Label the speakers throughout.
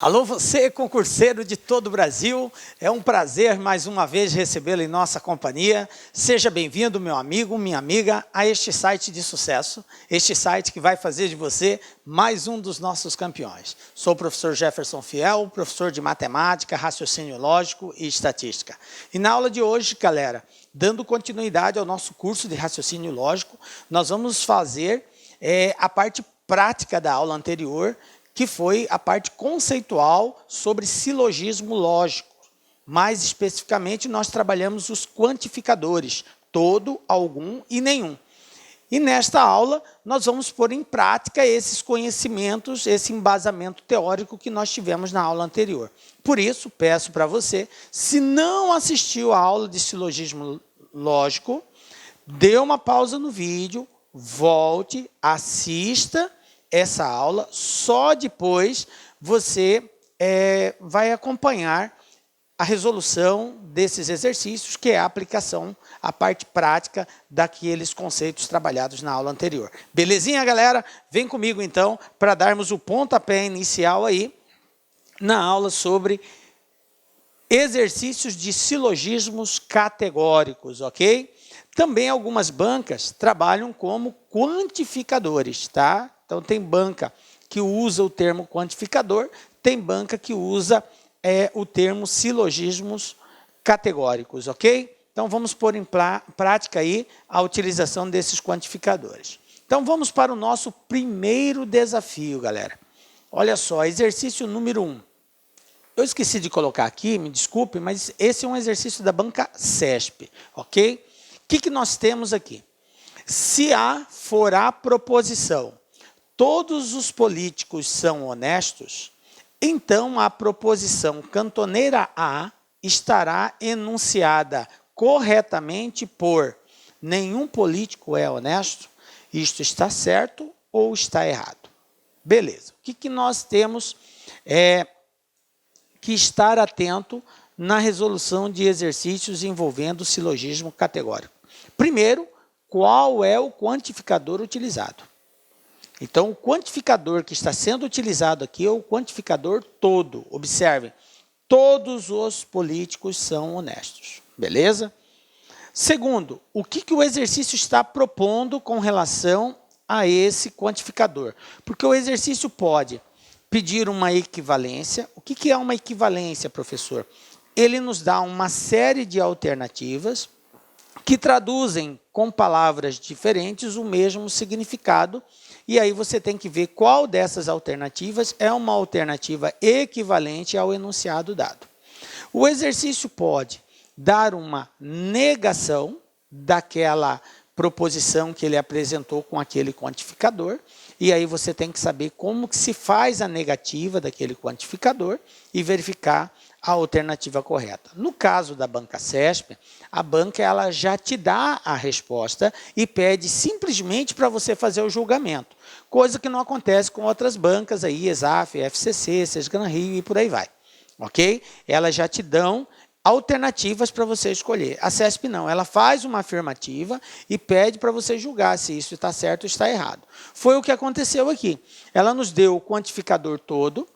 Speaker 1: Alô, você, concurseiro de todo o Brasil, é um prazer mais uma vez recebê-lo em nossa companhia. Seja bem-vindo, meu amigo, minha amiga, a este site de sucesso, este site que vai fazer de você mais um dos nossos campeões. Sou o professor Jefferson Fiel, professor de matemática, raciocínio lógico e estatística. E na aula de hoje, galera, dando continuidade ao nosso curso de raciocínio lógico, nós vamos fazer a parte prática da aula anterior, que foi a parte conceitual sobre silogismo lógico. Mais especificamente, nós trabalhamos os quantificadores, todo, algum e nenhum. E nesta aula, nós vamos pôr em prática esses conhecimentos, esse embasamento teórico que nós tivemos na aula anterior. Por isso, peço para você, se não assistiu à aula de silogismo lógico, dê uma pausa no vídeo, volte, assista essa aula, só depois você vai acompanhar a resolução desses exercícios, que é a aplicação, a parte prática daqueles conceitos trabalhados na aula anterior. Belezinha, galera? Vem comigo, então, para darmos o pontapé inicial aí na aula sobre exercícios de silogismos categóricos, ok? Também algumas bancas trabalham como quantificadores, tá? Então, tem banca que usa o termo quantificador, tem banca que usa o termo silogismos categóricos, ok? Então, vamos pôr em prática aí a utilização desses quantificadores. Então, vamos para o nosso primeiro desafio, galera. Olha só, exercício número 1. Eu esqueci de colocar aqui, me desculpe, mas esse é um exercício da banca CESP, ok? O que nós temos aqui? Se A for a proposição, todos os políticos são honestos, então a proposição cantoneira A estará enunciada corretamente por nenhum político é honesto, isto está certo ou está errado. Beleza. O que nós temos que estar atento na resolução de exercícios envolvendo silogismo categórico? Primeiro, qual é o quantificador utilizado? Então, o quantificador que está sendo utilizado aqui é o quantificador todo. Observem, todos os políticos são honestos. Beleza? Segundo, o que o exercício está propondo com relação a esse quantificador? Porque o exercício pode pedir uma equivalência. O que é uma equivalência, professor? Ele nos dá uma série de alternativas que traduzem com palavras diferentes o mesmo significado, e aí você tem que ver qual dessas alternativas é uma alternativa equivalente ao enunciado dado. O exercício pode dar uma negação daquela proposição que ele apresentou com aquele quantificador, e aí você tem que saber como que se faz a negativa daquele quantificador e verificar a alternativa correta. No caso da banca CESP, a banca ela já te dá a resposta e pede simplesmente para você fazer o julgamento, coisa que não acontece com outras bancas, aí, ESAF, FCC, Sesgan Rio e por aí vai. Ok? Elas já te dão alternativas para você escolher. A CESP não, ela faz uma afirmativa e pede para você julgar se isso está certo ou está errado. Foi o que aconteceu aqui. Ela nos deu o quantificador todo,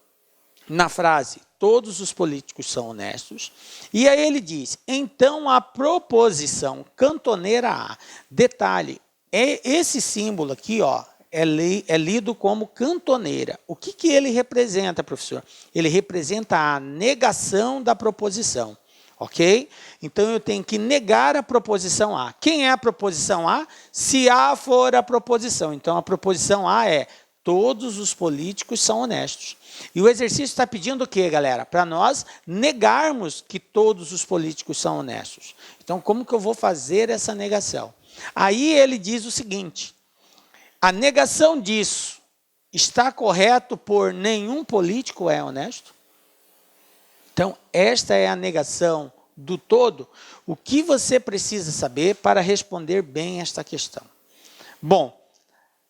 Speaker 1: na frase, todos os políticos são honestos, e aí ele diz, então a proposição cantoneira A, detalhe, esse símbolo aqui, ó, é lido como cantoneira. O que ele representa, professor? Ele representa a negação da proposição. Ok? Então, eu tenho que negar a proposição A. Quem é a proposição A? Se A for a proposição. Então, a proposição A é todos os políticos são honestos. E o exercício está pedindo o quê, galera? Para nós negarmos que todos os políticos são honestos. Então, como que eu vou fazer essa negação? Aí ele diz o seguinte, a negação disso está correto por nenhum político é honesto? Então, esta é a negação do todo. O que você precisa saber para responder bem esta questão? Bom,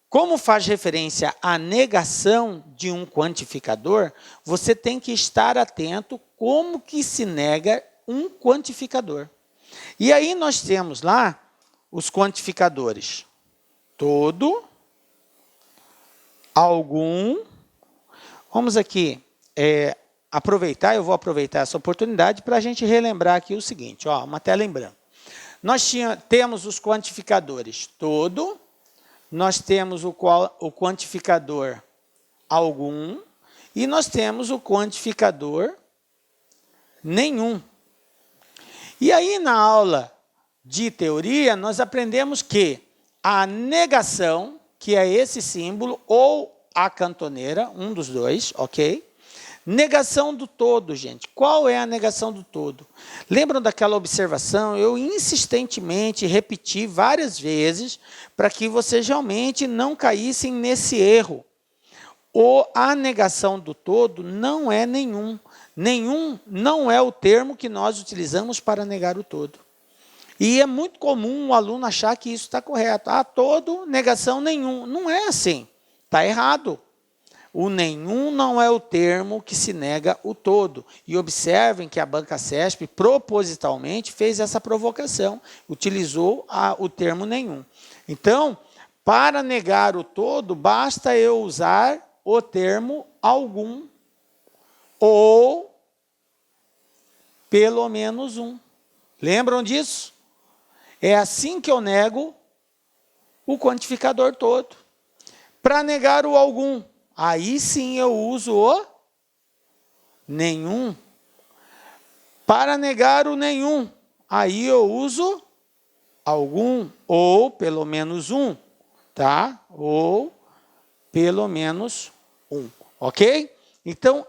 Speaker 1: como faz referência à negação de um quantificador, você tem que estar atento como que se nega um quantificador. E aí nós temos lá os quantificadores. Todo, algum, vamos aqui, aproveitar, eu vou aproveitar essa oportunidade para a gente relembrar aqui o seguinte, ó, uma tela em branco. Nós temos os quantificadores todo, nós temos o quantificador algum e nós temos o quantificador nenhum. E aí, na aula de teoria, nós aprendemos que a negação, que é esse símbolo, ou a cantoneira, um dos dois, ok? Negação do todo, gente. Qual é a negação do todo? Lembram daquela observação? Eu insistentemente repeti várias vezes para que vocês realmente não caíssem nesse erro. A negação do todo não é nenhum. Nenhum não é o termo que nós utilizamos para negar o todo. E é muito comum o aluno achar que isso está correto. Todo, negação nenhum. Não é assim. Está errado. O nenhum não é o termo que se nega o todo. E observem que a Banca CESP propositalmente fez essa provocação. Utilizou o termo nenhum. Então, para negar o todo, basta eu usar o termo algum ou pelo menos um. Lembram disso? É assim que eu nego o quantificador todo. Para negar o algum, aí sim eu uso o nenhum. Para negar o nenhum, aí eu uso algum ou pelo menos um, tá? Ou pelo menos um, ok? Então,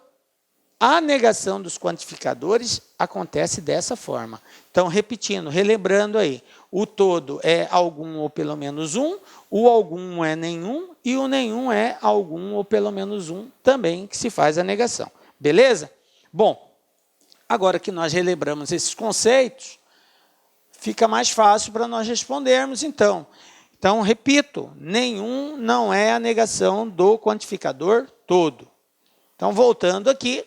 Speaker 1: a negação dos quantificadores acontece dessa forma. Então, repetindo, relembrando aí, o todo é algum ou pelo menos um, o algum é nenhum e o nenhum é algum ou pelo menos um também que se faz a negação. Beleza? Bom, agora que nós relembramos esses conceitos, fica mais fácil para nós respondermos então. Então, repito, nenhum não é a negação do quantificador todo. Então, voltando aqui,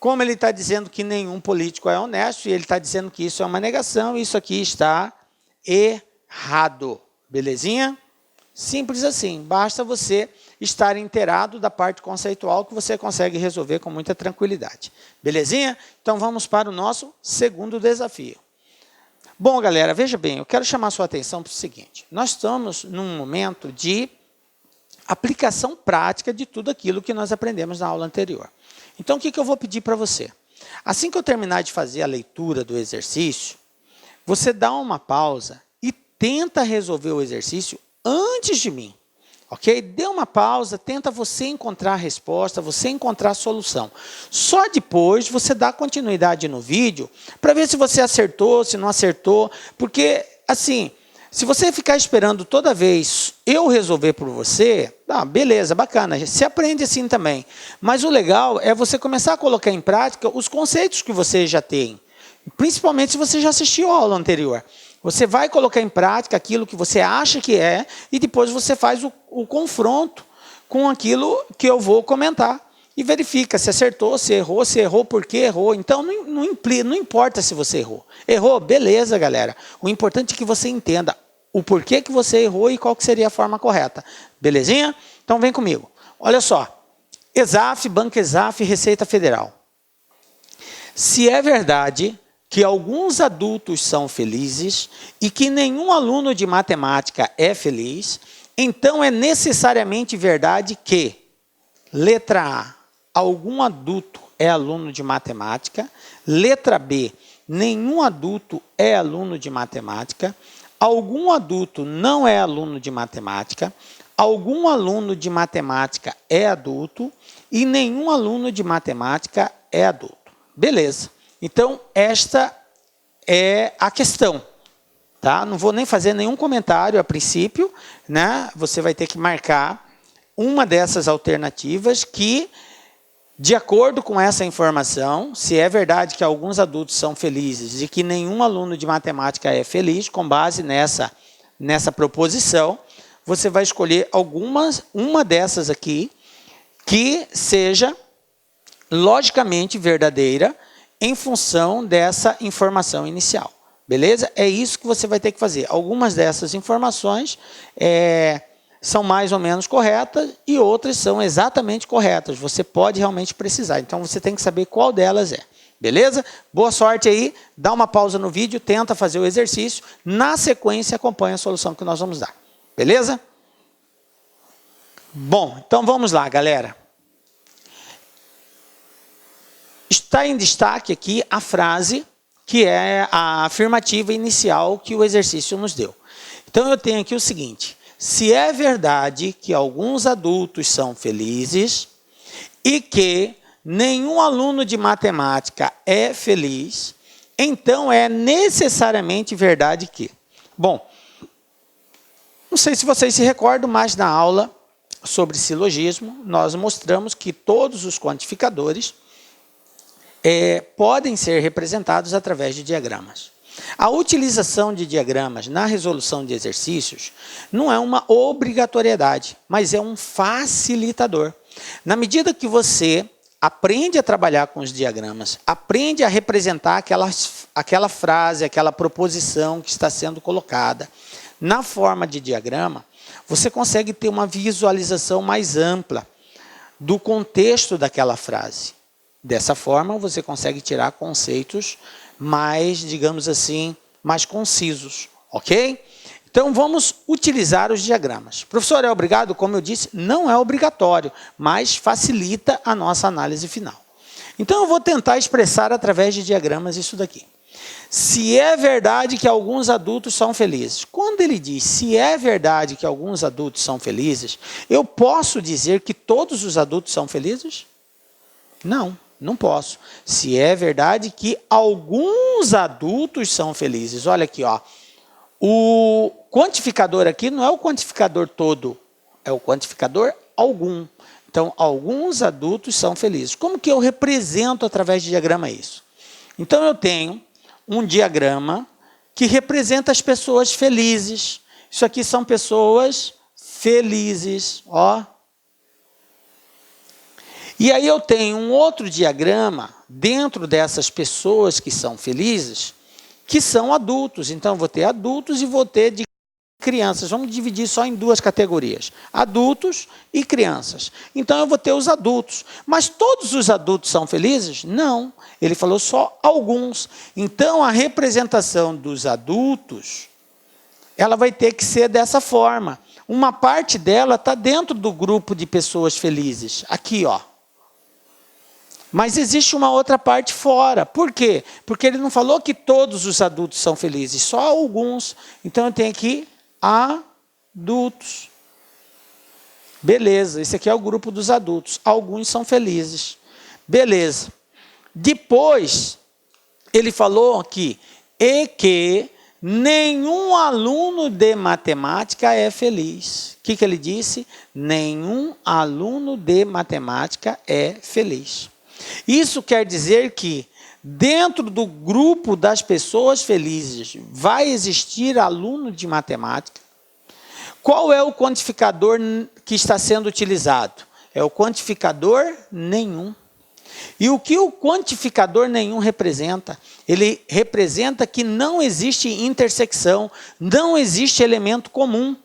Speaker 1: como ele está dizendo que nenhum político é honesto, e ele está dizendo que isso é uma negação, isso aqui está errado. Belezinha? Simples assim, basta você estar inteirado da parte conceitual que você consegue resolver com muita tranquilidade. Belezinha? Então, vamos para o nosso segundo desafio. Bom, galera, veja bem, eu quero chamar a sua atenção para o seguinte. Nós estamos num momento de aplicação prática de tudo aquilo que nós aprendemos na aula anterior. Então, o que eu vou pedir para você? Assim que eu terminar de fazer a leitura do exercício, você dá uma pausa e tenta resolver o exercício antes de mim. Ok? Dê uma pausa, tenta você encontrar a resposta, você encontrar a solução. Só depois você dá continuidade no vídeo para ver se você acertou, se não acertou. Porque, assim, se você ficar esperando toda vez eu resolver por você, beleza, bacana, você aprende assim também. Mas o legal é você começar a colocar em prática os conceitos que você já tem. Principalmente se você já assistiu a aula anterior. Você vai colocar em prática aquilo que você acha que é e depois você faz o confronto com aquilo que eu vou comentar. E verifica se acertou, se errou, por que errou. Então, não importa se você errou. Errou, beleza, galera. O importante é que você entenda o porquê que você errou e qual que seria a forma correta. Belezinha? Então, vem comigo. Olha só. ESAF, Banco ESAF, Receita Federal. Se é verdade que alguns adultos são felizes e que nenhum aluno de matemática é feliz, então é necessariamente verdade que, letra A, algum adulto é aluno de matemática, letra B, nenhum adulto é aluno de matemática, algum adulto não é aluno de matemática, algum aluno de matemática é adulto e nenhum aluno de matemática é adulto. Beleza. Então, esta é a questão. Tá? Não vou nem fazer nenhum comentário a princípio, né? Você vai ter que marcar uma dessas alternativas que, de acordo com essa informação, se é verdade que alguns adultos são felizes e que nenhum aluno de matemática é feliz, com base nessa proposição, você vai escolher uma dessas aqui que seja logicamente verdadeira em função dessa informação inicial. Beleza? É isso que você vai ter que fazer. Algumas dessas informações são mais ou menos corretas e outras são exatamente corretas. Você pode realmente precisar. Então, você tem que saber qual delas é. Beleza? Boa sorte aí. Dá uma pausa no vídeo, tenta fazer o exercício. Na sequência, acompanha a solução que nós vamos dar. Beleza? Bom, então vamos lá, galera. Está em destaque aqui a frase que é a afirmativa inicial que o exercício nos deu. Então, eu tenho aqui o seguinte: se é verdade que alguns adultos são felizes e que nenhum aluno de matemática é feliz, então é necessariamente verdade que... Bom, não sei se vocês se recordam, mas na aula sobre silogismo, nós mostramos que todos os quantificadores podem ser representados através de diagramas. A utilização de diagramas na resolução de exercícios não é uma obrigatoriedade, mas é um facilitador. Na medida que você aprende a trabalhar com os diagramas, aprende a representar aquela frase, aquela proposição que está sendo colocada na forma de diagrama, você consegue ter uma visualização mais ampla do contexto daquela frase. Dessa forma, você consegue tirar conceitos mais, digamos assim, mais concisos, ok? Então, vamos utilizar os diagramas. Professor, é obrigado? Como eu disse, não é obrigatório, mas facilita a nossa análise final. Então, eu vou tentar expressar através de diagramas isso daqui. Se é verdade que alguns adultos são felizes. Quando ele diz se é verdade que alguns adultos são felizes, eu posso dizer que todos os adultos são felizes? Não. Não posso. Se é verdade que alguns adultos são felizes. Olha aqui, ó. O quantificador aqui não é o quantificador todo, é o quantificador algum. Então, alguns adultos são felizes. Como que eu represento através de diagrama isso? Então, eu tenho um diagrama que representa as pessoas felizes. Isso aqui são pessoas felizes, ó. E aí eu tenho um outro diagrama dentro dessas pessoas que são felizes, que são adultos. Então, eu vou ter adultos e vou ter de crianças. Vamos dividir só em duas categorias, adultos e crianças. Então, eu vou ter os adultos. Mas todos os adultos são felizes? Não. Ele falou só alguns. Então, a representação dos adultos, ela vai ter que ser dessa forma. Uma parte dela está dentro do grupo de pessoas felizes. Aqui, ó. Mas existe uma outra parte fora. Por quê? Porque ele não falou que todos os adultos são felizes, só alguns. Então, eu tenho aqui adultos. Beleza, esse aqui é o grupo dos adultos. Alguns são felizes. Beleza. Depois, ele falou aqui, e que nenhum aluno de matemática é feliz. O que ele disse? Nenhum aluno de matemática é feliz. Isso quer dizer que dentro do grupo das pessoas felizes vai existir aluno de matemática. Qual é o quantificador que está sendo utilizado? É o quantificador nenhum. E o que o quantificador nenhum representa? Ele representa que não existe intersecção, não existe elemento comum.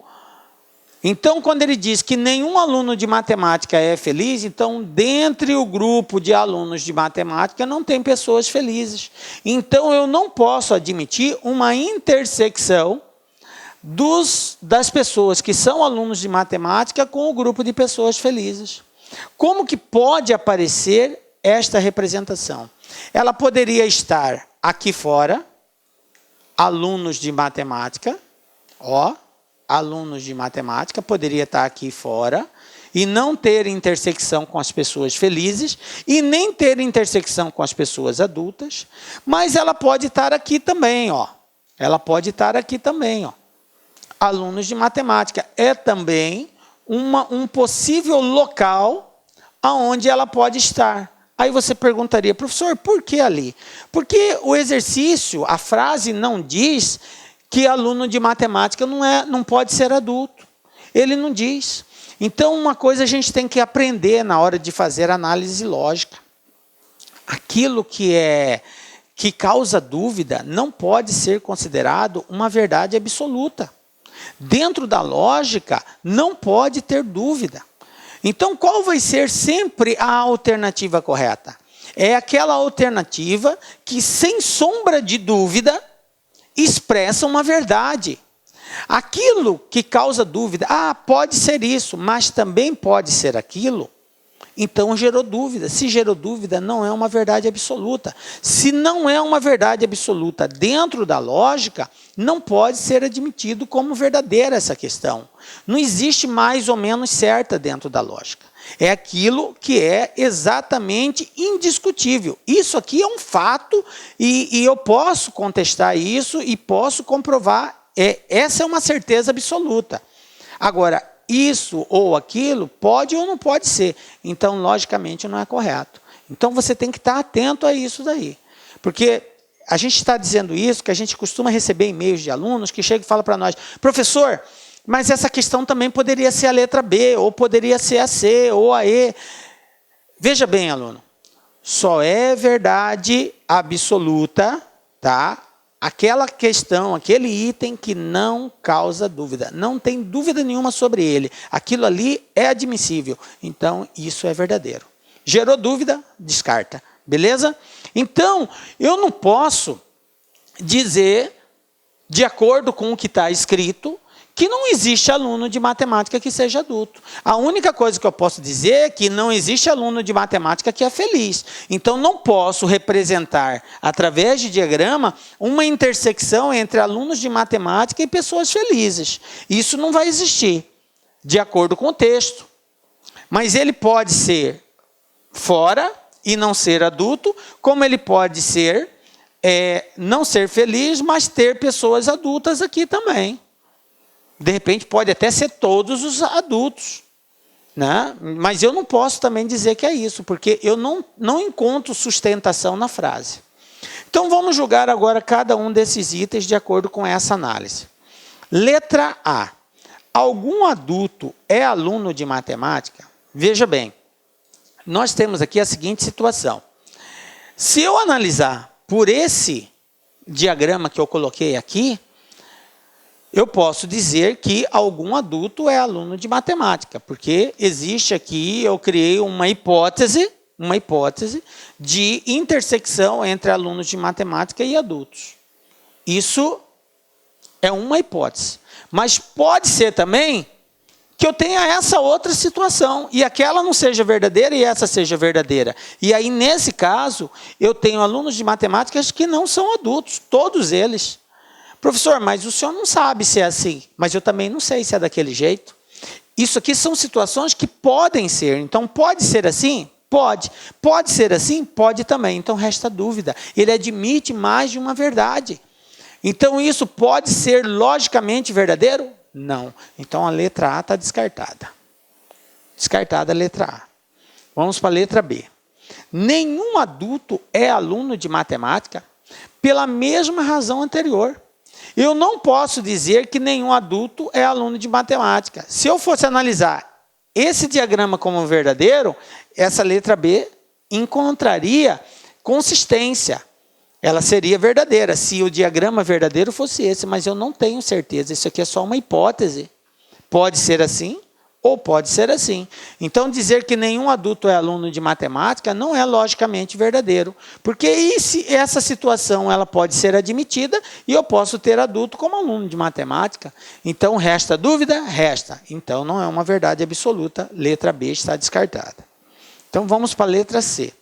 Speaker 1: Então, quando ele diz que nenhum aluno de matemática é feliz, então, dentre o grupo de alunos de matemática, não tem pessoas felizes. Então, eu não posso admitir uma intersecção das pessoas que são alunos de matemática com o grupo de pessoas felizes. Como que pode aparecer esta representação? Ela poderia estar aqui fora, alunos de matemática, ó, alunos de matemática, poderia estar aqui fora e não ter intersecção com as pessoas felizes e nem ter intersecção com as pessoas adultas, mas ela pode estar aqui também, ó. Ela pode estar aqui também, ó. Alunos de matemática é também um possível local aonde ela pode estar. Aí você perguntaria, professor, por que ali? Porque o exercício, a frase não diz que aluno de matemática não pode ser adulto. Ele não diz. Então, uma coisa a gente tem que aprender na hora de fazer análise lógica. Aquilo que causa dúvida não pode ser considerado uma verdade absoluta. Dentro da lógica, não pode ter dúvida. Então, qual vai ser sempre a alternativa correta? É aquela alternativa que, sem sombra de dúvida, expressa uma verdade. Aquilo que causa dúvida, pode ser isso, mas também pode ser aquilo, então gerou dúvida. Se gerou dúvida, não é uma verdade absoluta. Se não é uma verdade absoluta dentro da lógica, não pode ser admitido como verdadeira essa questão. Não existe mais ou menos certa dentro da lógica. É aquilo que é exatamente indiscutível. Isso aqui é um fato e eu posso contestar isso e posso comprovar. Essa é uma certeza absoluta. Agora, isso ou aquilo pode ou não pode ser. Então, logicamente, não é correto. Então, você tem que estar atento a isso daí. Porque a gente está dizendo isso, que a gente costuma receber e-mails de alunos que chegam e falam para nós, professor, mas essa questão também poderia ser a letra B, ou poderia ser a C, ou a E. Veja bem, aluno, só é verdade absoluta, tá? Aquela questão, aquele item que não causa dúvida. Não tem dúvida nenhuma sobre ele. Aquilo ali é admissível. Então, isso é verdadeiro. Gerou dúvida? Descarta. Beleza? Então, eu não posso dizer, de acordo com o que está escrito, que não existe aluno de matemática que seja adulto. A única coisa que eu posso dizer é que não existe aluno de matemática que é feliz. Então, não posso representar, através de diagrama, uma intersecção entre alunos de matemática e pessoas felizes. Isso não vai existir, de acordo com o texto. Mas ele pode ser fora e não ser adulto, como ele pode ser, não ser feliz, mas ter pessoas adultas aqui também. De repente, pode até ser todos os adultos, né? Mas eu não posso também dizer que é isso, porque eu não encontro sustentação na frase. Então, vamos julgar agora cada um desses itens de acordo com essa análise. Letra A. Algum adulto é aluno de matemática? Veja bem, nós temos aqui a seguinte situação. Se eu analisar por esse diagrama que eu coloquei aqui, eu posso dizer que algum adulto é aluno de matemática, porque existe aqui, eu criei uma hipótese de intersecção entre alunos de matemática e adultos. Isso é uma hipótese. Mas pode ser também que eu tenha essa outra situação, e aquela não seja verdadeira e essa seja verdadeira. E aí, nesse caso, eu tenho alunos de matemática que não são adultos, todos eles. Professor, mas o senhor não sabe se é assim, mas eu também não sei se é daquele jeito. Isso aqui são situações que podem ser. Então, pode ser assim? Pode. Pode ser assim? Pode também. Então, resta dúvida. Ele admite mais de uma verdade. Então, isso pode ser logicamente verdadeiro? Não. Então, a letra A está descartada. Descartada a letra A. Vamos para a letra B. Nenhum adulto é aluno de matemática pela mesma razão anterior. Eu não posso dizer que nenhum adulto é aluno de matemática. Se eu fosse analisar esse diagrama como verdadeiro, essa letra B encontraria consistência. Ela seria verdadeira, se o diagrama verdadeiro fosse esse, mas eu não tenho certeza. Isso aqui é só uma hipótese. Pode ser assim ou pode ser assim. Então, dizer que nenhum adulto é aluno de matemática não é logicamente verdadeiro. Porque essa situação ela pode ser admitida e eu posso ter adulto como aluno de matemática. Então, resta dúvida? Resta. Então, não é uma verdade absoluta. Letra B está descartada. Então, vamos para a letra C.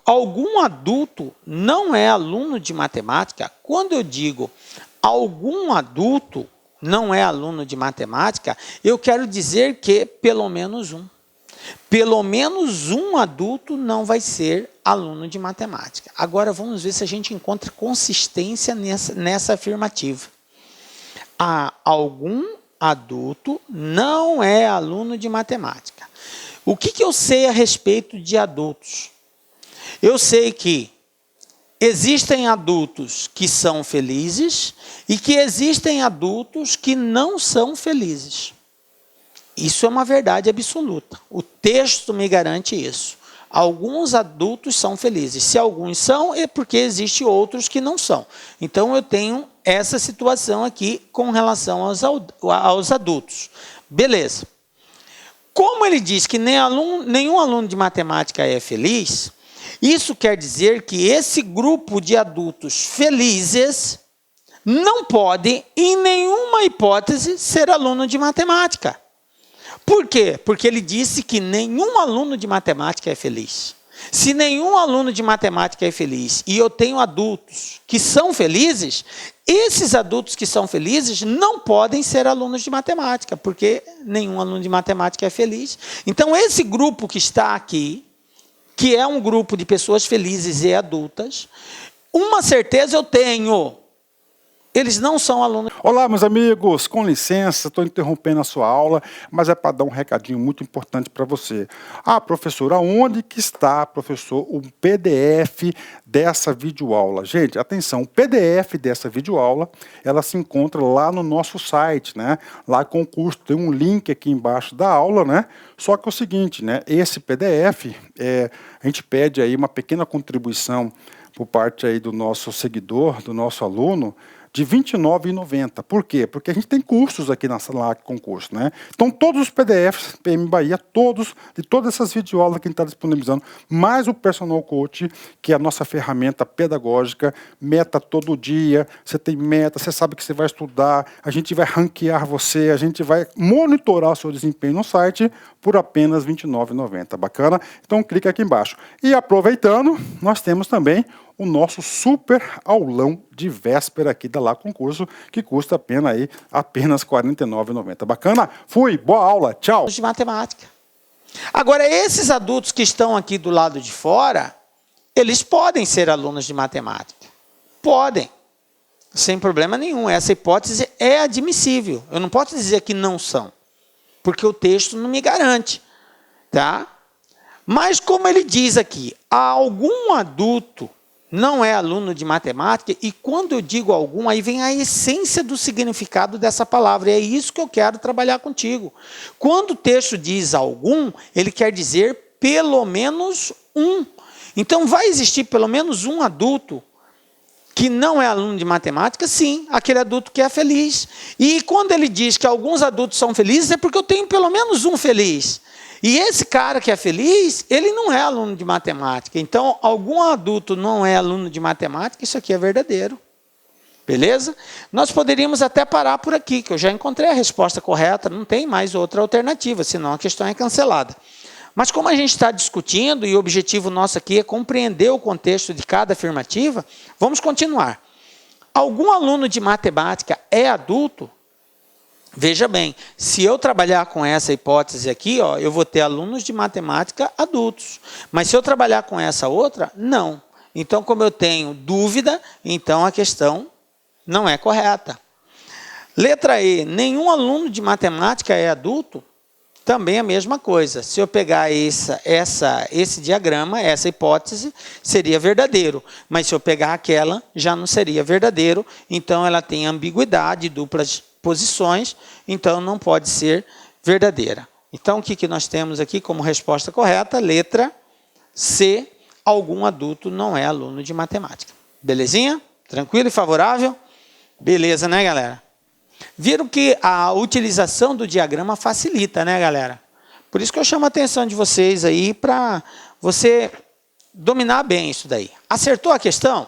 Speaker 1: Algum adulto não é aluno de matemática? Quando eu digo algum adulto não é aluno de matemática, eu quero dizer que pelo menos um. Pelo menos um adulto não vai ser aluno de matemática. Agora vamos ver se a gente encontra consistência nessa afirmativa. Algum adulto não é aluno de matemática. O que eu sei a respeito de adultos? Eu sei que existem adultos que são felizes e que existem adultos que não são felizes. Isso é uma verdade absoluta. O texto me garante isso. Alguns adultos são felizes. Se alguns são, é porque existem outros que não são. Então, eu tenho essa situação aqui com relação aos adultos. Beleza. Como ele diz que nenhum aluno de matemática é feliz, isso quer dizer que esse grupo de adultos felizes não pode, em nenhuma hipótese, ser aluno de matemática. Por quê? Porque ele disse que nenhum aluno de matemática é feliz. Se nenhum aluno de matemática é feliz e eu tenho adultos que são felizes, esses adultos que são felizes não podem ser alunos de matemática, porque nenhum aluno de matemática é feliz. Então, esse grupo que está aqui, que é um grupo de pessoas felizes e adultas, uma certeza eu tenho: eles não são alunos.
Speaker 2: Olá, meus amigos, com licença, estou interrompendo a sua aula, mas é para dar um recadinho muito importante para você. Ah, professor, aonde que está, professor, o PDF dessa videoaula? Gente, atenção, o PDF dessa videoaula, ela se encontra lá no nosso site, né? Lá com o curso, tem um link aqui embaixo da aula, né? Só que é o seguinte, né? Esse PDF, a gente pede aí uma pequena contribuição por parte aí do nosso seguidor, do nosso aluno, de R$ 29,90. Por quê? Porque a gente tem cursos aqui na sala com curso, né? Então, todos os PDFs, PM Bahia, de todas essas videoaulas que a gente está disponibilizando, mais o Personal Coach, que é a nossa ferramenta pedagógica, meta todo dia, você tem meta, você sabe que você vai estudar, a gente vai ranquear você, a gente vai monitorar o seu desempenho no site por apenas R$ 29,90. Bacana? Então, clica aqui embaixo. E aproveitando, nós temos também o nosso super aulão de véspera aqui da Lá Concurso, que custa apenas R$ 49,90. Bacana? Fui, boa aula, tchau!
Speaker 1: De matemática. Agora, esses adultos que estão aqui do lado de fora, eles podem ser alunos de matemática. Podem. Sem problema nenhum. Essa hipótese é admissível. Eu não posso dizer que não são, porque o texto não me garante. Tá? Mas, como ele diz aqui, algum adulto não é aluno de matemática, e quando eu digo algum, aí vem a essência do significado dessa palavra, e é isso que eu quero trabalhar contigo. Quando o texto diz algum, ele quer dizer pelo menos um. Então, vai existir pelo menos um adulto que não é aluno de matemática? Sim, aquele adulto que é feliz. E quando ele diz que alguns adultos são felizes, é porque eu tenho pelo menos um feliz. E esse cara que é feliz, ele não é aluno de matemática. Então, algum adulto não é aluno de matemática, isso aqui é verdadeiro. Beleza? Nós poderíamos até parar por aqui, que eu já encontrei a resposta correta, não tem mais outra alternativa, senão a questão é cancelada. Mas como a gente está discutindo, e o objetivo nosso aqui é compreender o contexto de cada afirmativa, vamos continuar. Algum aluno de matemática é adulto? Veja bem, se eu trabalhar com essa hipótese aqui, ó, eu vou ter alunos de matemática adultos. Mas se eu trabalhar com essa outra, não. Então, como eu tenho dúvida, então a questão não é correta. Letra E, nenhum aluno de matemática é adulto? Também a mesma coisa. Se eu pegar esse diagrama, essa hipótese, seria verdadeiro. Mas se eu pegar aquela, já não seria verdadeiro. Então, ela tem ambiguidade, duplas posições, então não pode ser verdadeira. Então, o que nós temos aqui como resposta correta? Letra C, algum adulto não é aluno de matemática. Belezinha? Tranquilo e favorável? Beleza, né, galera? Viram que a utilização do diagrama facilita, né, galera? Por isso que eu chamo a atenção de vocês aí para você dominar bem isso daí. Acertou a questão?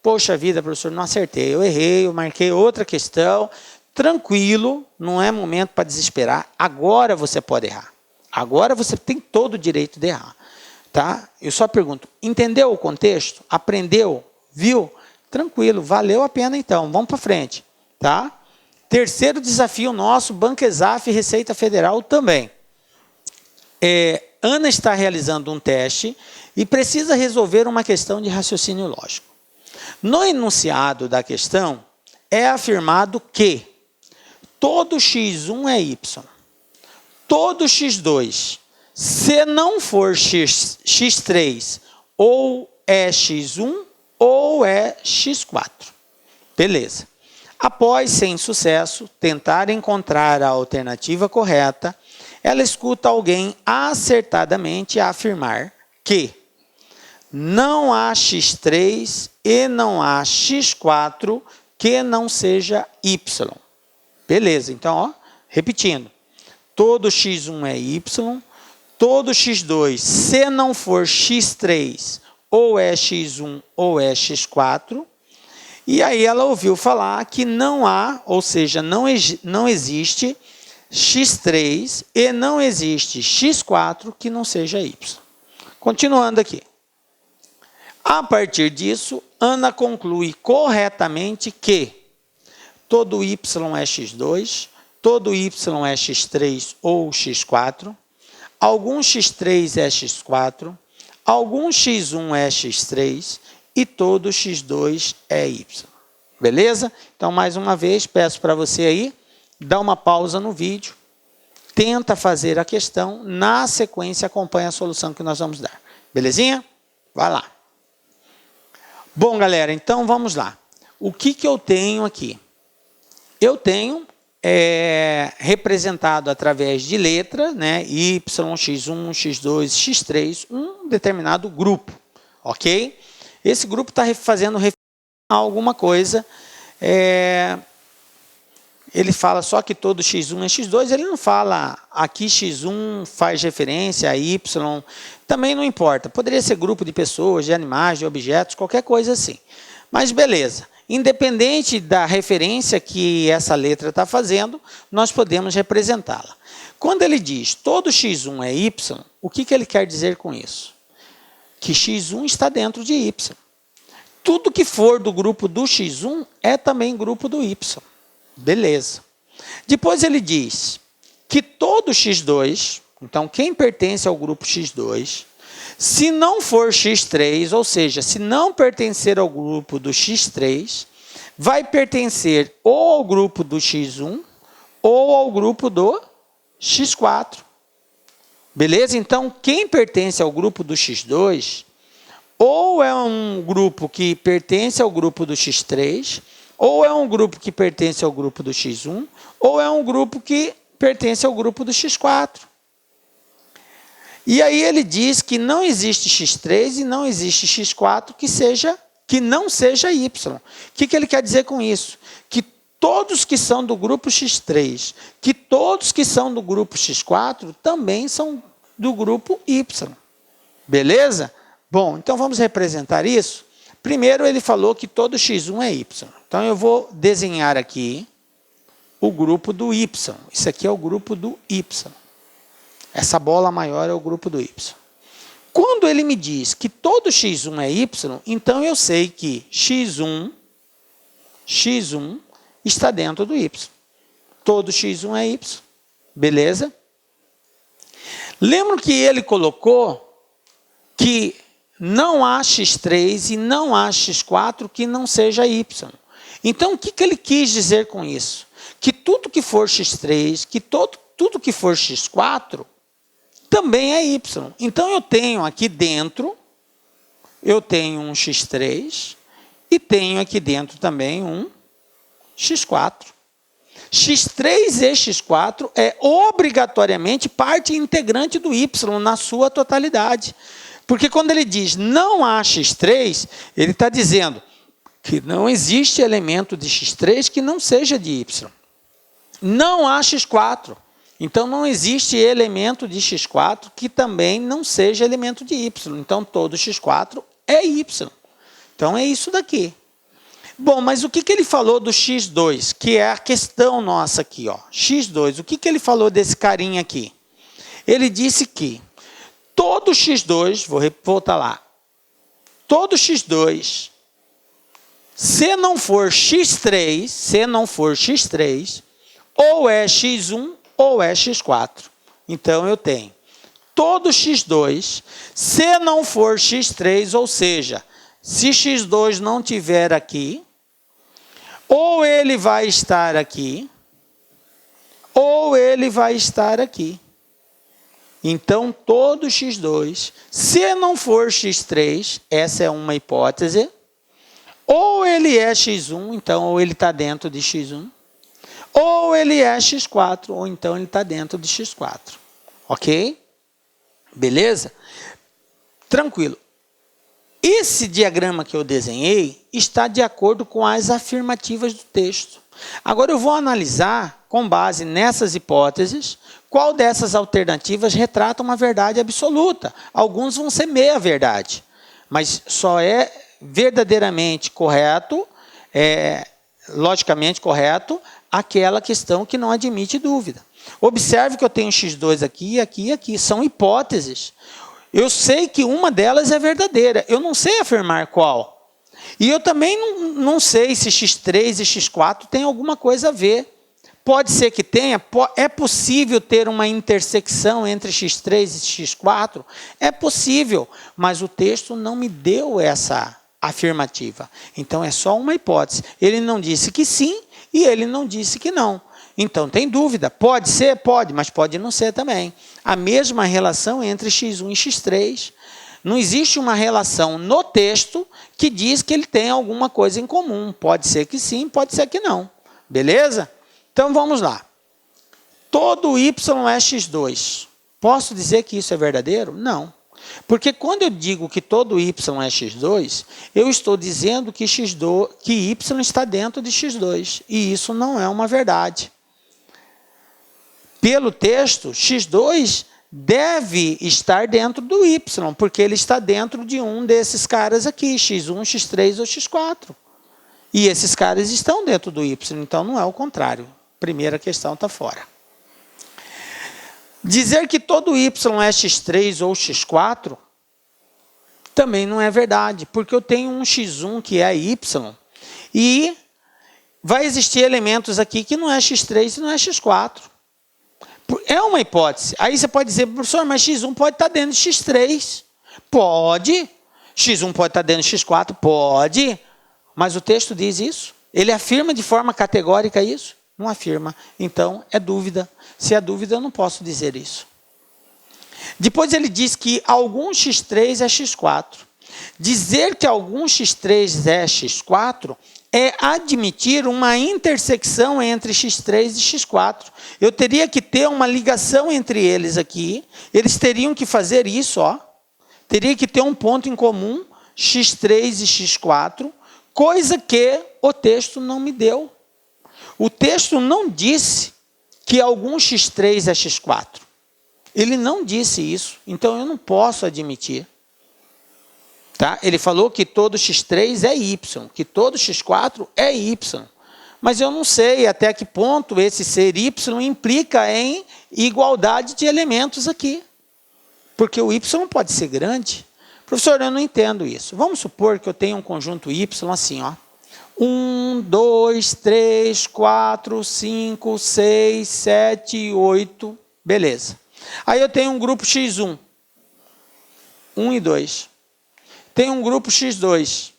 Speaker 1: Poxa vida, professor, não acertei. Eu errei, eu marquei outra questão. Tranquilo, não é momento para desesperar. Agora você pode errar. Agora você tem todo o direito de errar. Tá? Eu só pergunto, entendeu o contexto? Aprendeu? Viu? Tranquilo, valeu a pena então. Vamos para frente. Tá? Terceiro desafio nosso, Banco-Exaf e Receita Federal também. Ana está realizando um teste e precisa resolver uma questão de raciocínio lógico. No enunciado da questão, é afirmado que todo x1 é y, todo x2, se não for x3, ou é x1 ou é x4. Beleza. Após, sem sucesso, tentar encontrar a alternativa correta, ela escuta alguém acertadamente afirmar que não há x3 e não há x4 que não seja y. Beleza, então, ó, repetindo. Todo x1 é y, todo x2, se não for x3, ou é x1 ou é x4. E aí ela ouviu falar que não há, ou seja, não existe x3 e não existe x4 que não seja y. Continuando aqui. A partir disso, Ana conclui corretamente que todo y é x2, todo y é x3 ou x4, algum x3 é x4, algum x1 é x3 e todo x2 é y. Beleza? Então, mais uma vez, peço para você aí, dá uma pausa no vídeo, tenta fazer a questão, na sequência acompanha a solução que nós vamos dar. Belezinha? Vai lá. Bom, galera, então vamos lá. O que eu tenho aqui? Eu tenho representado através de letra, né, y, x1, x2, x3, um determinado grupo, ok? Esse grupo está fazendo referência a alguma coisa, ele fala só que todo x1 é x2, ele não fala aqui x1 faz referência a y, também não importa, poderia ser grupo de pessoas, de animais, de objetos, qualquer coisa assim. Mas beleza. Independente da referência que essa letra está fazendo, nós podemos representá-la. Quando ele diz todo x1 é y, o que ele quer dizer com isso? Que x1 está dentro de y. Tudo que for do grupo do x1 é também grupo do y. Beleza. Depois ele diz que todo x2, então quem pertence ao grupo x2, se não for x3, ou seja, se não pertencer ao grupo do x3, vai pertencer ou ao grupo do x1 ou ao grupo do x4. Beleza? Então, quem pertence ao grupo do x2, ou é um grupo que pertence ao grupo do x3, ou é um grupo que pertence ao grupo do x1, ou é um grupo que pertence ao grupo do x4. E aí ele diz que não existe x3 e não existe x4 que não seja y. O que ele quer dizer com isso? Que todos que são do grupo x3, que todos que são do grupo x4 também são do grupo y. Beleza? Bom, então vamos representar isso. Primeiro ele falou que todo x1 é y. Então eu vou desenhar aqui o grupo do y. Isso aqui é o grupo do y. Essa bola maior é o grupo do y. Quando ele me diz que todo x1 é y, então eu sei que x1 está dentro do y. Todo x1 é y. Beleza? Lembra que ele colocou que não há x3 e não há x4 que não seja y. Então, o que ele quis dizer com isso? Que tudo que for x3, que tudo que for x4, também é y. Então, eu tenho aqui dentro, eu tenho um x3 e tenho aqui dentro também um x4. x3 e x4 é obrigatoriamente parte integrante do y na sua totalidade. Porque quando ele diz não há x3, ele está dizendo que não existe elemento de x3 que não seja de y. Não há x4. Então, não existe elemento de x4 que também não seja elemento de y. Então, todo x4 é y. Então, é isso daqui. Bom, mas o que ele falou do x2, que é a questão nossa aqui, ó. x2, o que ele falou desse carinha aqui? Ele disse que todo x2, vou voltar lá, todo x2, se não for x3, ou é x1 ou é x4. Então, eu tenho todo x2, se não for x3, ou seja, se x2 não tiver aqui, ou ele vai estar aqui, ou ele vai estar aqui. Então, todo x2, se não for x3, essa é uma hipótese, ou ele é x1, então, ou ele está dentro de x1, ou ele é x4, ou então ele está dentro de x4. Ok? Beleza? Tranquilo. Esse diagrama que eu desenhei está de acordo com as afirmativas do texto. Agora eu vou analisar, com base nessas hipóteses, qual dessas alternativas retrata uma verdade absoluta. Alguns vão ser meia verdade, mas só é verdadeiramente correto, logicamente correto, aquela questão que não admite dúvida. Observe que eu tenho x2 aqui, aqui e aqui. São hipóteses. Eu sei que uma delas é verdadeira. Eu não sei afirmar qual. E eu também não sei se x3 e x4 têm alguma coisa a ver. Pode ser que tenha. É possível ter uma intersecção entre x3 e x4? É possível, mas o texto não me deu essa afirmativa. Então, é só uma hipótese. Ele não disse que sim e ele não disse que não. Então, tem dúvida. Pode ser? Pode, mas pode não ser também. A mesma relação entre x1 e x3. Não existe uma relação no texto que diz que ele tem alguma coisa em comum. Pode ser que sim, pode ser que não. Beleza? Então, vamos lá. Todo y é x2. Posso dizer que isso é verdadeiro? Não. Porque quando eu digo que todo y é x2, eu estou dizendo que y está dentro de x2. E isso não é uma verdade. Pelo texto, x2 deve estar dentro do y, porque ele está dentro de um desses caras aqui, x1, x3 ou x4. E esses caras estão dentro do y, então não é o contrário. Primeira questão está fora. Dizer que todo y é x3 ou x4 também não é verdade, porque eu tenho um x1 que é y e vai existir elementos aqui que não é x3 e não é x4. É uma hipótese. Aí você pode dizer, professor, mas x1 pode estar dentro de x3. Pode. x1 pode estar dentro de x4. Pode. Mas o texto diz isso? Ele afirma de forma categórica isso? Não afirma. Então, é dúvida. Se é dúvida, eu não posso dizer isso. Depois ele diz que algum x3 é x4. Dizer que algum x3 é x4 é admitir uma intersecção entre x3 e x4. Eu teria que ter uma ligação entre eles aqui. Eles teriam que fazer isso, ó. Teria que ter um ponto em comum, x3 e x4, coisa que o texto não me deu. O texto não disse que algum x3 é x4. Ele não disse isso, então eu não posso admitir. Tá? Ele falou que todo x3 é y, que todo x4 é y. Mas eu não sei até que ponto esse ser y implica em igualdade de elementos aqui. Porque o y pode ser grande. Professor, eu não entendo isso. Vamos supor que eu tenho um conjunto y assim, ó. 1, 2, 3, 4, 5, 6, 7, 8. Beleza. Aí eu tenho um grupo x1. 1 e 2. Tem um grupo x2.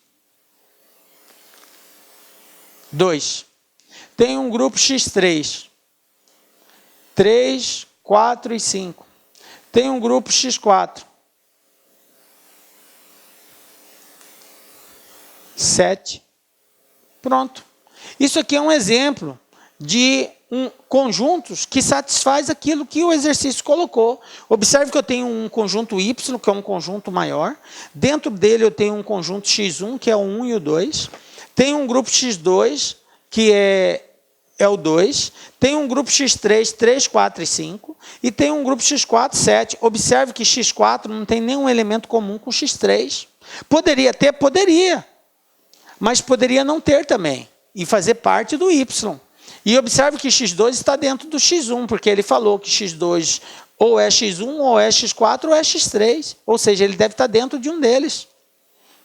Speaker 1: 2. Tem um grupo x3. 3, 4 e 5. Tem um grupo x4. 7. Pronto. Isso aqui é um exemplo de conjuntos que satisfaz aquilo que o exercício colocou. Observe que eu tenho um conjunto y, que é um conjunto maior. Dentro dele eu tenho um conjunto x1, que é o 1 e o 2. Tem um grupo x2, que é o 2. Tem um grupo x3, 3, 4 e 5. E tem um grupo x4, 7. Observe que x4 não tem nenhum elemento comum com x3. Poderia ter? Poderia. Mas poderia não ter também. E fazer parte do y. E observe que x2 está dentro do x1, porque ele falou que x2 ou é x1, ou é x4, ou é x3. Ou seja, ele deve estar dentro de um deles.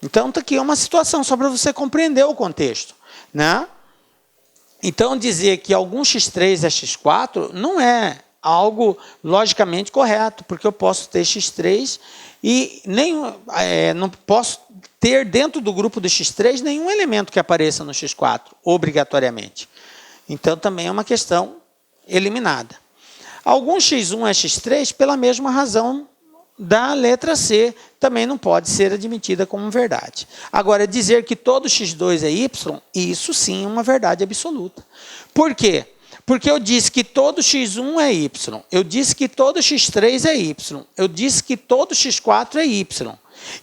Speaker 1: Então, está aqui uma situação, só para você compreender o contexto. Né? Então, dizer que algum x3 é x4 não é algo logicamente correto, porque eu posso ter x3 e não posso ter dentro do grupo do x3 nenhum elemento que apareça no x4, obrigatoriamente. Então, também é uma questão eliminada. Algum x1 é x3 pela mesma razão da letra C, também não pode ser admitida como verdade. Agora, dizer que todo x2 é y, isso sim é uma verdade absoluta. Por quê? Porque eu disse que todo x1 é y, eu disse que todo x3 é y, eu disse que todo x4 é y.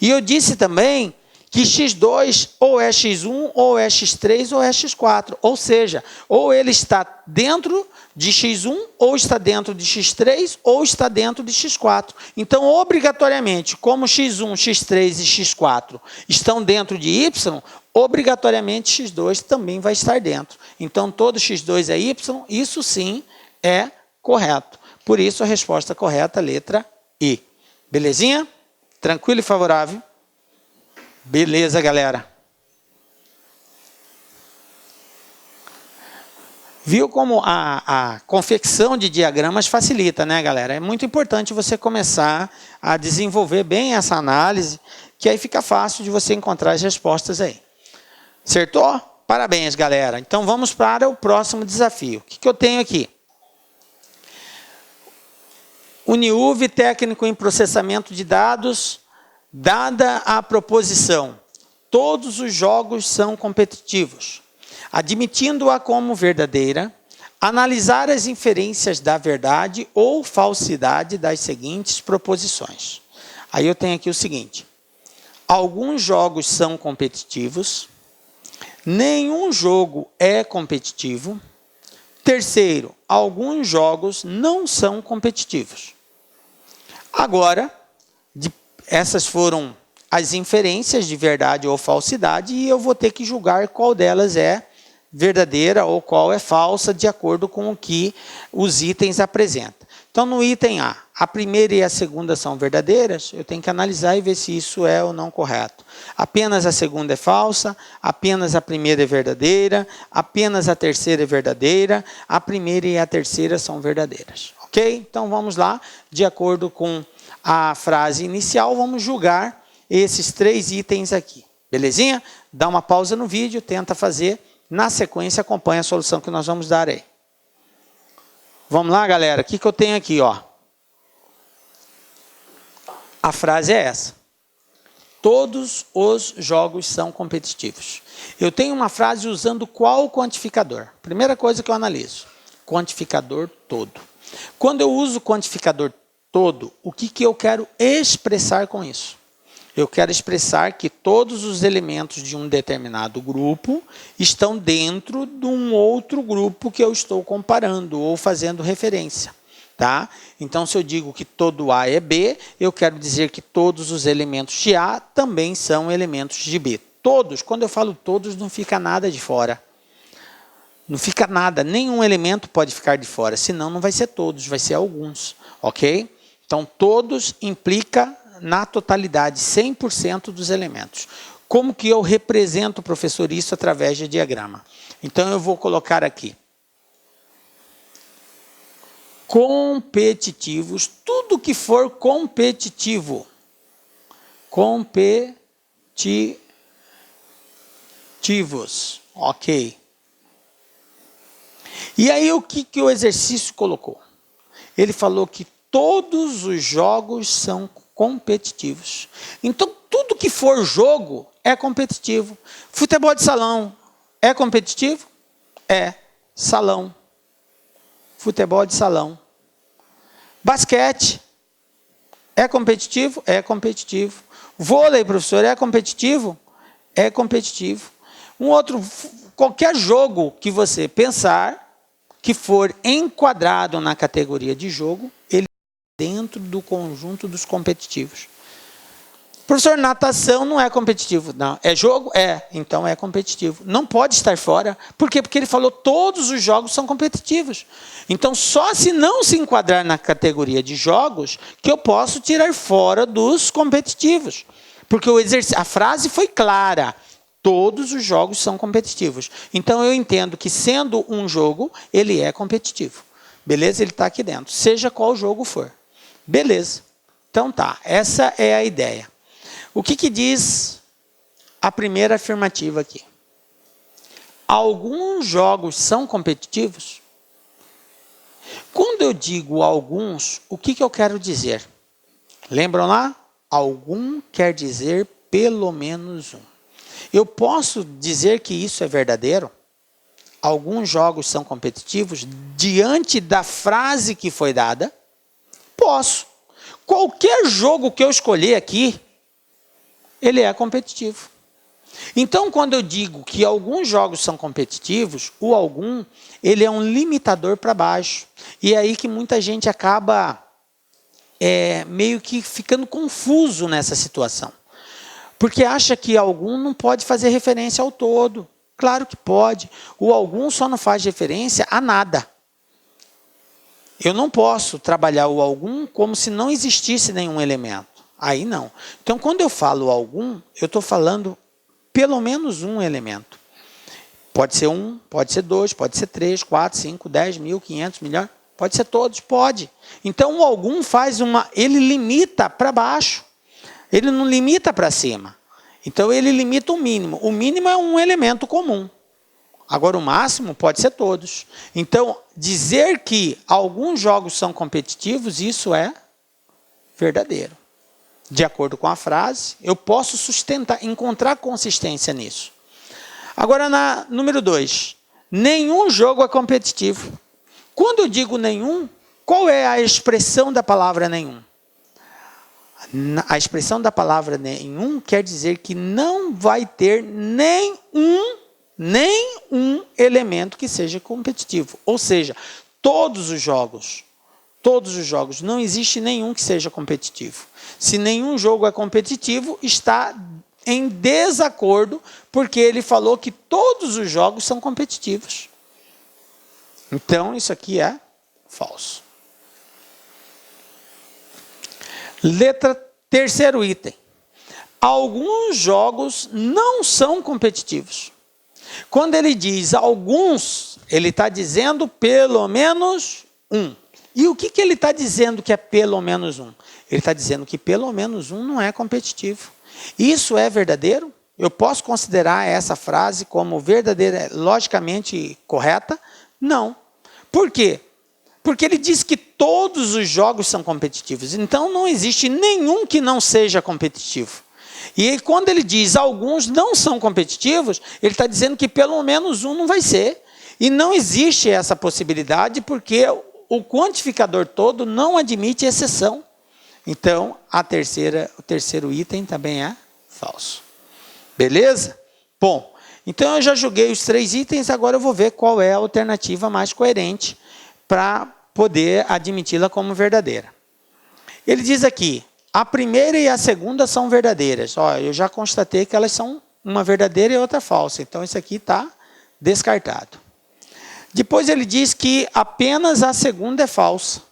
Speaker 1: E eu disse também que x2 ou é x1, ou é x3, ou é x4. Ou seja, ou ele está dentro de x1, ou está dentro de x3, ou está dentro de x4. Então, obrigatoriamente, como x1, x3 e x4 estão dentro de y, obrigatoriamente x2 também vai estar dentro. Então, todo x2 é y, isso sim é correto. Por isso, a resposta correta, letra I. Belezinha? Tranquilo e favorável? Beleza, galera. Viu como a confecção de diagramas facilita, né, galera? É muito importante você começar a desenvolver bem essa análise, que aí fica fácil de você encontrar as respostas aí. Acertou? Parabéns, galera. Então, vamos para o próximo desafio. O que eu tenho aqui? UniUV, técnico em processamento de dados, dada a proposição, todos os jogos são competitivos. Admitindo-a como verdadeira, analisar as inferências da verdade ou falsidade das seguintes proposições. Aí eu tenho aqui o seguinte: alguns jogos são competitivos, nenhum jogo é competitivo. Terceiro, alguns jogos não são competitivos. Agora, essas foram as inferências de verdade ou falsidade e eu vou ter que julgar qual delas é verdadeira ou qual é falsa, de acordo com o que os itens apresentam. Então, no item a primeira e a segunda são verdadeiras, eu tenho que analisar e ver se isso é ou não correto. Apenas a segunda é falsa, apenas a primeira é verdadeira, apenas a terceira é verdadeira, a primeira e a terceira são verdadeiras. Ok? Então, vamos lá, de acordo com a frase inicial, vamos julgar esses 3 itens aqui. Belezinha? Dá uma pausa no vídeo, tenta fazer. Na sequência, acompanha a solução que nós vamos dar aí. Vamos lá, galera. O que eu tenho aqui? Ó? A frase é essa. Todos os jogos são competitivos. Eu tenho uma frase usando qual quantificador? Primeira coisa que eu analiso. Quantificador todo. Quando eu uso quantificador todo, o que eu quero expressar com isso? Eu quero expressar que todos os elementos de um determinado grupo estão dentro de um outro grupo que eu estou comparando ou fazendo referência. Tá? Então, se eu digo que todo A é B, eu quero dizer que todos os elementos de A também são elementos de B. Todos, quando eu falo todos, não fica nada de fora. Não fica nada, nenhum elemento pode ficar de fora, senão não vai ser todos, vai ser alguns. Ok? Então, todos implica na totalidade, 100% dos elementos. Como que eu represento, professor, isso através de diagrama? Então, eu vou colocar aqui. Competitivos, tudo que for competitivo. Competitivos, ok. E aí, o que o exercício colocou? Ele falou que todos os jogos são competitivos. Então, tudo que for jogo é competitivo. Futebol de salão é competitivo? É. Salão. Futebol de salão. Basquete é competitivo? É competitivo. Vôlei, professor, é competitivo? É competitivo. Qualquer jogo que você pensar que for enquadrado na categoria de jogo, ele dentro do conjunto dos competitivos. Professor, natação não é competitivo. Não. É jogo? É. Então é competitivo. Não pode estar fora. Por quê? Porque ele falou todos os jogos são competitivos. Então, só se não se enquadrar na categoria de jogos que eu posso tirar fora dos competitivos. Porque a frase foi clara. Todos os jogos são competitivos. Então, eu entendo que, sendo um jogo, ele é competitivo. Beleza? Ele está aqui dentro. Seja qual jogo for. Beleza. Então, tá. Essa é a ideia. O que diz a primeira afirmativa aqui? Alguns jogos são competitivos? Quando eu digo alguns, o que eu quero dizer? Lembram lá? Algum quer dizer pelo menos um. Eu posso dizer que isso é verdadeiro? Alguns jogos são competitivos diante da frase que foi dada? Posso. Qualquer jogo que eu escolher aqui, ele é competitivo. Então, quando eu digo que alguns jogos são competitivos, o algum, ele é um limitador para baixo. E é aí que muita gente acaba meio que ficando confuso nessa situação. Porque acha que algum não pode fazer referência ao todo. Claro que pode. O algum só não faz referência a nada. Eu não posso trabalhar o algum como se não existisse nenhum elemento. Aí não. Então, quando eu falo algum, eu estou falando pelo menos um elemento. Pode ser 1, pode ser 2, pode ser 3, 4, 5, 10, 1.000, 500, milhões. Pode ser todos, pode. Então, o algum ele limita para baixo. Ele não limita para cima. Então, ele limita o mínimo. O mínimo é um elemento comum. Agora, o máximo pode ser todos. Então, dizer que alguns jogos são competitivos, isso é verdadeiro. De acordo com a frase, eu posso encontrar consistência nisso. Agora, na número 2. Nenhum jogo é competitivo. Quando eu digo nenhum, qual é a expressão da palavra nenhum? A expressão da palavra nenhum quer dizer que não vai ter nenhum elemento que seja competitivo. Ou seja, todos os jogos, não existe nenhum que seja competitivo. Se nenhum jogo é competitivo, está em desacordo, porque ele falou que todos os jogos são competitivos. Então, isso aqui é falso. Terceiro item. Alguns jogos não são competitivos. Quando ele diz alguns, ele está dizendo pelo menos um. E o que ele está dizendo que é pelo menos um? Ele está dizendo que pelo menos um não é competitivo. Isso é verdadeiro? Eu posso considerar essa frase como verdadeira, logicamente correta? Não. Por quê? Porque ele diz que todos os jogos são competitivos. Então, não existe nenhum que não seja competitivo. E aí, quando ele diz alguns não são competitivos, ele está dizendo que pelo menos um não vai ser. E não existe essa possibilidade porque o quantificador todo não admite exceção. Então, o terceiro item também é falso. Beleza? Bom, então eu já joguei os 3 itens, agora eu vou ver qual é a alternativa mais coerente para poder admiti-la como verdadeira. Ele diz aqui, a primeira e a segunda são verdadeiras. Ó, eu já constatei que elas são uma verdadeira e outra falsa. Então, isso aqui está descartado. Depois ele diz que apenas a segunda é falsa.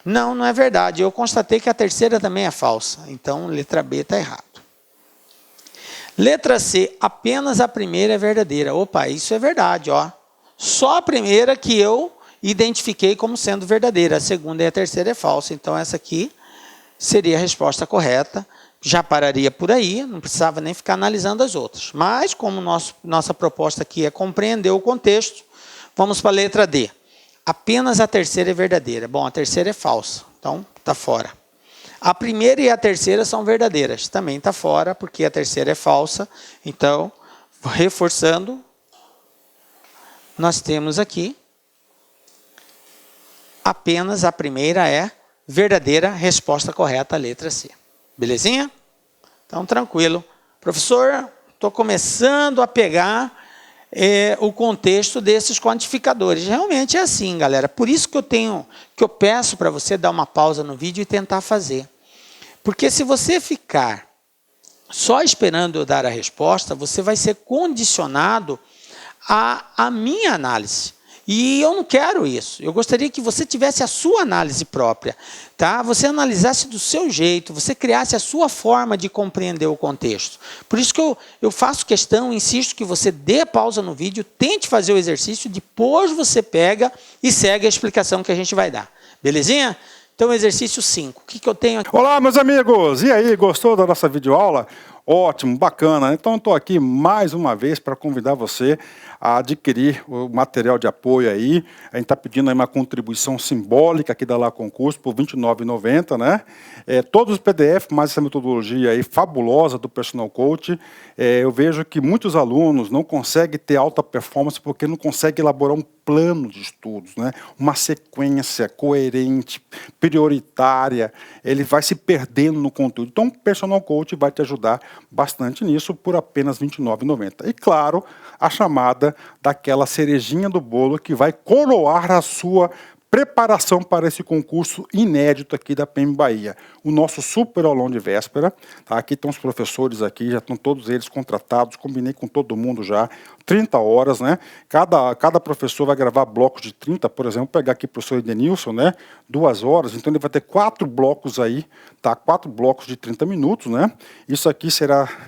Speaker 1: Não, não é verdade. Eu constatei que a terceira também é falsa. Então, letra B está errado. Letra C, apenas a primeira é verdadeira. Opa, isso é verdade. Ó. Só a primeira que eu identifiquei como sendo verdadeira. A segunda e a terceira é falsa. Então, essa aqui seria a resposta correta. Já pararia por aí, não precisava nem ficar analisando as outras. Mas, como nossa proposta aqui é compreender o contexto, vamos para a letra D. Apenas a terceira é verdadeira. Bom, a terceira é falsa, então está fora. A primeira e a terceira são verdadeiras, também está fora, porque a terceira é falsa. Então, reforçando, nós temos aqui, apenas a primeira é verdadeira, resposta correta, letra C. Belezinha? Então, tranquilo. Professor, estou começando a pegar o contexto desses quantificadores. Realmente é assim, galera. Por isso que eu peço para você dar uma pausa no vídeo e tentar fazer. Porque se você ficar só esperando eu dar a resposta, você vai ser condicionado à minha análise. E eu não quero isso. Eu gostaria que você tivesse a sua análise própria. Tá? Você analisasse do seu jeito, você criasse a sua forma de compreender o contexto. Por isso que eu faço questão, insisto que você dê pausa no vídeo, tente fazer o exercício, depois você pega e segue a explicação que a gente vai dar. Belezinha? Então, exercício 5. O que eu tenho aqui?
Speaker 2: Olá, meus amigos! E aí, gostou da nossa videoaula? Ótimo, bacana. Então, estou aqui mais uma vez para convidar você a adquirir o material de apoio aí. A gente está pedindo aí uma contribuição simbólica aqui da Lá Concurso por R$ 29,90, né? Todos os PDF, mais essa metodologia aí fabulosa do Personal Coach. Eu vejo que muitos alunos não conseguem ter alta performance porque não conseguem elaborar um plano de estudos, né? Uma sequência coerente, prioritária, ele vai se perdendo no conteúdo. Então, o Personal Coach vai te ajudar bastante nisso por apenas R$ 29,90. E, claro, a chamada daquela cerejinha do bolo que vai coroar a sua preparação para esse concurso inédito aqui da PM Bahia. O nosso super aulão de véspera, tá? Aqui estão os professores aqui, já estão todos eles contratados, combinei com todo mundo já, 30 horas, né? Cada professor vai gravar blocos de 30, por exemplo, pegar aqui o professor Edenilson, né? 2 horas, então ele vai ter 4 blocos aí, tá? 4 blocos de 30 minutos, né? Isso aqui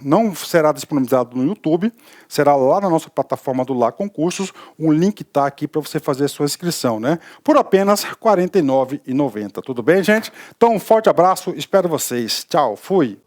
Speaker 2: não será disponibilizado no YouTube, será lá na nossa plataforma do Lá Concursos, o link está aqui para você fazer a sua inscrição, né? Por apenas R$ 49,90. Tudo bem, gente? Então, um forte abraço, espero vocês. Tchau, fui!